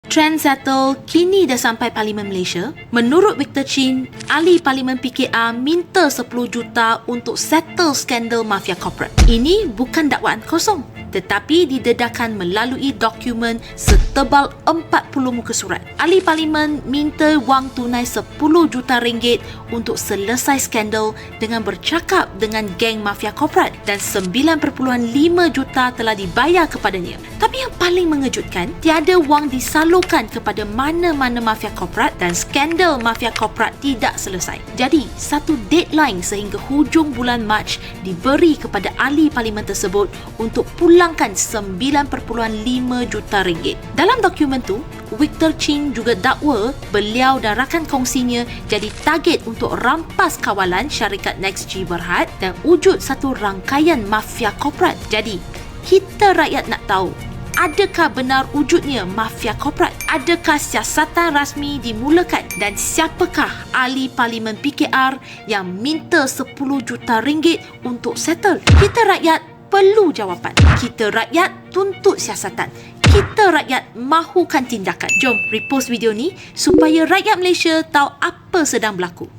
Trend settle kini dah sampai Parlimen Malaysia. Menurut Victor Chin, ahli Parlimen PKR minta 10 juta untuk settle skandal mafia korporat. Ini bukan dakwaan kosong, tetapi didedahkan melalui dokumen setebal 40 muka surat. Ahli Parlimen minta wang tunai 10 juta ringgit untuk selesai skandal dengan bercakap dengan geng mafia korporat dan 9.5 juta telah dibayar kepadanya. Tapi yang paling mengejutkan, tiada wang disalurkan kepada mana-mana mafia korporat dan skandal mafia korporat tidak selesai. Jadi, satu deadline sehingga hujung bulan Mac diberi kepada ahli Parlimen tersebut untuk pulangkan 9.5 juta ringgit. Dalam dokumen tu, Victor Chin juga dakwa beliau dan rakan kongsinya jadi target untuk rampas kawalan syarikat NextG Berhad dan wujud satu rangkaian mafia korporat. Jadi, kita rakyat nak tahu, adakah benar wujudnya mafia korporat? Adakah siasatan rasmi dimulakan? Dan siapakah ahli Parlimen PKR yang minta 10 juta ringgit untuk settle? Kita rakyat perlu jawapan. Kita rakyat tuntut siasatan. Kita rakyat mahukan tindakan. Jom repost video ni supaya rakyat Malaysia tahu apa sedang berlaku.